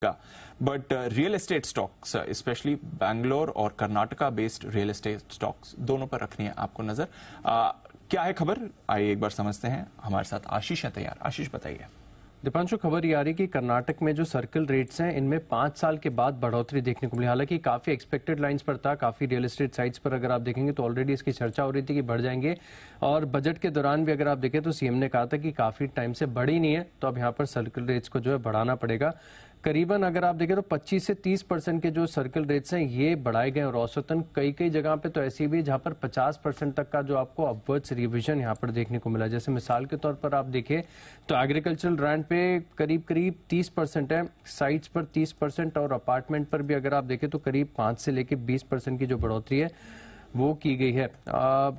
का, but real estate stocks specially Bangalore और Karnataka based real estate stocks दोनों पर रखनी है आपको नजर। क्या है खबर, आइए एक बार समझते हैं। हमारे साथ आशीष है तैयार। आशीष बताइए। दीपांशु, खबर ये आ रही है कि कर्नाटक में जो सर्कल रेट्स हैं इनमें 5 साल के बाद बढ़ोतरी देखने को मिली। हालांकि काफी एक्सपेक्टेड लाइंस पर था, काफी रियल एस्टेट साइट्स पर अगर आप देखेंगे तो ऑलरेडी इसकी चर्चा हो रही थी कि बढ़ जाएंगे, और बजट के दौरान भी अगर आप देखें तो सीएम ने कहा था कि काफी टाइम से बढ़ी नहीं है, तो अब यहाँ पर सर्कल रेट्स को जो है बढ़ाना पड़ेगा। करीबन अगर आप देखें तो 25 से 30% के जो सर्कल रेट्स हैं ये बढ़ाए गए, और औसतन कई कई जगह पे तो ऐसी भी जहां पर 50% तक का जो आपको अपवर्ड्स रिविजन यहां पर देखने को मिला। जैसे मिसाल के तौर पर आप देखें तो एग्रीकल्चरल लैंड पे करीब करीब 30% है, साइट्स पर 30%, और अपार्टमेंट पर भी अगर आप देखें तो करीब 5 से लेकर 20% की जो बढ़ोतरी है वो की गई है।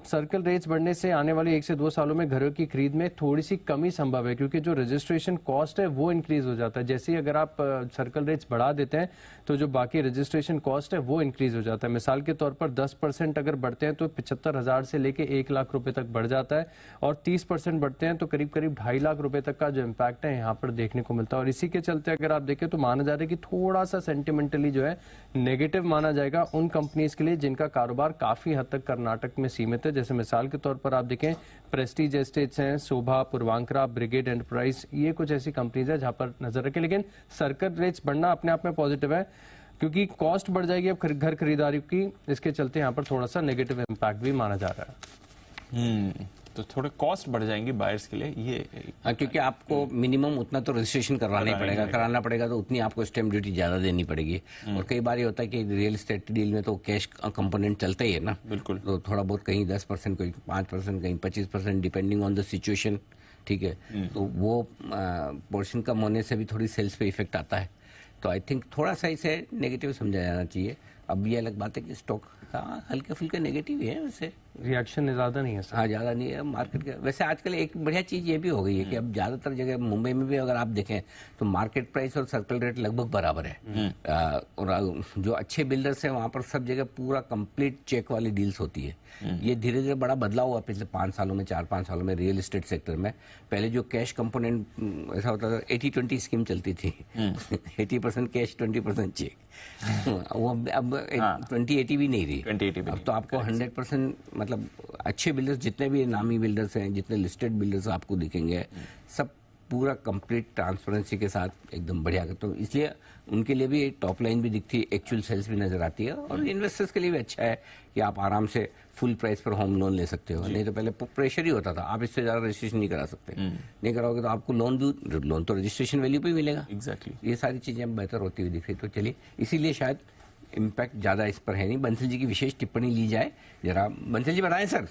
सर्कल रेट्स बढ़ने से आने वाले 1 से 2 सालों में घरों की खरीद में थोड़ी सी कमी संभव है, क्योंकि जो रजिस्ट्रेशन कॉस्ट है वो इंक्रीज हो जाता है। जैसे ही अगर आप सर्कल रेट्स बढ़ा देते हैं तो जो बाकी रजिस्ट्रेशन कॉस्ट है वो इंक्रीज हो जाता है। मिसाल के तौर पर 10% अगर बढ़ते हैं तो 75,000 से लेके 1 लाख रुपए तक बढ़ जाता है, और 30% बढ़ते हैं तो करीब करीब 2.5 लाख रुपए तक का जो इम्पैक्ट है यहाँ पर देखने को मिलता है। और इसी के चलते अगर आप देखें तो माना जा रहा है कि थोड़ा सा सेंटिमेंटली जो है नेगेटिव माना जाएगा उन कंपनीज के लिए जिनका कारोबार काफी हद तक कर्नाटक में सीमित है। जैसे मिसाल के तौर पर आप देखें प्रेस्टीज एस्टेट्स हैं, शोभा, पूर्वांकरा, ब्रिगेड एंटरप्राइज, ये कुछ ऐसी कंपनीज है जहां पर नजर रखें। लेकिन सर्कल रेट्स बढ़ना अपने आप में पॉजिटिव है, क्योंकि कॉस्ट बढ़ जाएगी अब घर खरीदारी की, इसके चलते यहाँ पर थोड़ा सा नेगेटिव इम्पैक्ट भी माना जा रहा है। तो थोड़े कॉस्ट बढ़ जाएंगी बायर्स के लिए ये, क्योंकि आपको मिनिमम उतना तो रजिस्ट्रेशन कराना पड़ेगा, तो उतनी आपको स्टैम्प ड्यूटी ज्यादा देनी पड़ेगी। और कई बार ये होता है कि रियल एस्टेट डील में तो कैश कंपोनेंट चलता ही है ना, बिल्कुल। तो थोड़ा बहुत कहीं 10%, कहीं 5%, कहीं 25%, डिपेंडिंग ऑन द सिचुएशन, ठीक है। तो वो पोर्शन कम होने से भी थोड़ी सेल्स पे इफेक्ट आता है। तो आई थिंक थोड़ा सा इसे नेगेटिव समझा जाना चाहिए। अब ये अलग बात है कि स्टॉक हल्के फुल्के नेगेटिव ही है, वैसे रिएक्शन ज्यादा नहीं है सर। हाँ, ज्यादा नहीं है मार्केट का। वैसे आजकल एक बढ़िया चीज ये भी हो गई है कि अब ज्यादातर जगह मुंबई में भी अगर आप देखें तो मार्केट प्राइस और सर्कल रेट लगभग बराबर है। और जो अच्छे बिल्डर्स हैं वहां पर सब जगह पूरा कंप्लीट चेक वाली डील्स होती है। ये धीरे धीरे बड़ा बदलाव हुआ पिछले 5 सालों में, 4-5 सालों में रियल एस्टेट सेक्टर में। पहले जो कैश कंपोनेंट ऐसा होता था, 80-20 स्कीम चलती थी 80% कैश, 20% चेक। वो अब 20-80 भी नहीं रही। अब तो आपको 100%, मतलब अच्छे बिल्डर्स जितने भी नामी बिल्डर्स हैं, जितने लिस्टेड बिल्डर्स आपको दिखेंगे, सब पूरा कंप्लीट ट्रांसपेरेंसी के साथ एकदम बढ़िया करते हैं। इसलिए उनके लिए भी टॉप लाइन भी दिखती है, एक्चुअल सेल्स भी नजर आती है, और इन्वेस्टर्स के लिए भी अच्छा है कि आप आराम से फुल प्राइस पर होम लोन ले सकते हो। नहीं तो पहले प्रेशर ही होता था, आप इससे ज्यादा रजिस्ट्रेशन नहीं करा सकते। नहीं कराओगे तो आपको लोन तो रजिस्ट्रेशन वैल्यू पे मिलेगा। एग्जैक्टली। ये सारी चीजें अब बेहतर होती हुई दिख रही। तो चलिए, इसीलिए शायद इम्पैक्ट ज्यादा इस पर है नहीं। बंसल जी की विशेष टिप्पणी ली जाए जरा। बंसल जी बताएं सर।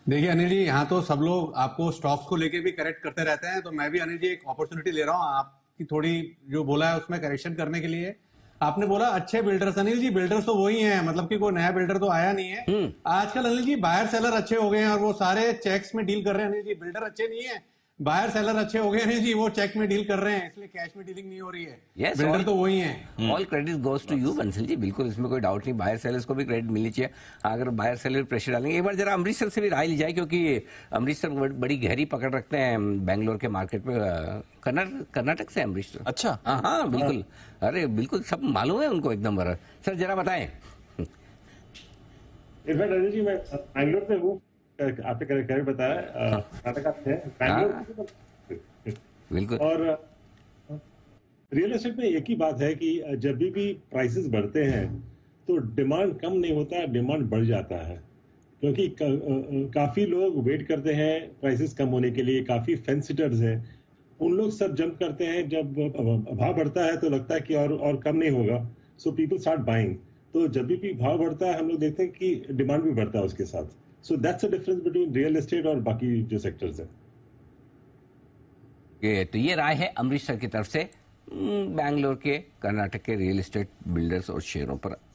देखिए अनिल जी, यहाँ तो सब लोग आपको स्टॉक्स को लेके भी करेक्ट करते रहते हैं, तो मैं भी अनिल जी एक अपॉर्चुनिटी ले रहा हूँ आपकी थोड़ी जो बोला है उसमें करेक्शन करने के लिए। आपने बोला अच्छे बिल्डर्स, अनिल जी बिल्डर्स तो वही हैं, मतलब कि कोई नया बिल्डर तो आया नहीं है आजकल। अनिल जी बायर सेलर अच्छे हो गए हैं और वो सारे चेक्स में डील कर रहे हैं। अनिल जी बिल्डर अच्छे नहीं है, बायर सेलर अच्छे हो गए हैं जी, वो चेक में डील कर रहे हैं, इसलिए कैश में डीलिंग नहीं हो रही है। बिल्डर तो वही है। All credit goes to you Bansal ji, बिल्कुल इसमें कोई डाउट नहीं। बायर सेलर्स को भी क्रेडिट मिलनी चाहिए। अगर बायर सेलर प्रेशर डालेंगे, एक बार जरा अमृतसर से भी राय ली जाए, क्योंकि अमृतसर बड़ी गहरी पकड़ रखते हैं बेंगलोर के मार्केट में। कर्नाटक से अमृतसर। अच्छा, हाँ बिल्कुल। अरे बिल्कुल सब मालूम है उनको एकदम बराबर। सर जरा बताएं। अनिल जी मैं बैंगलोर से हूँ, आपने करेक्ट बताया, कर्नाटका से बैंगलोर। बिल्कुल। और रियल एस्टेट में एक ही बात है कि जब भी प्राइसेस बढ़ते हैं तो डिमांड कम नहीं होता, डिमांड बढ़ जाता है। क्योंकि काफी लोग वेट करते हैं प्राइसेस कम होने के लिए, काफी फेंस सिटर्स हैं, उन लोग सब जंप करते हैं। जब भाव बढ़ता है तो लगता है कि और कम नहीं होगा, सो पीपल स्टार्ट बाइंग। तो जब भी भाव बढ़ता है हम लोग देखते हैं कि डिमांड भी बढ़ता है उसके साथ। So that's the difference between real estate और बाकी जो सेक्टर्स हैं। तो ये राय है अमृतसर की तरफ से बैंगलोर के, कर्नाटक के रियल एस्टेट बिल्डर्स और शेयरों पर।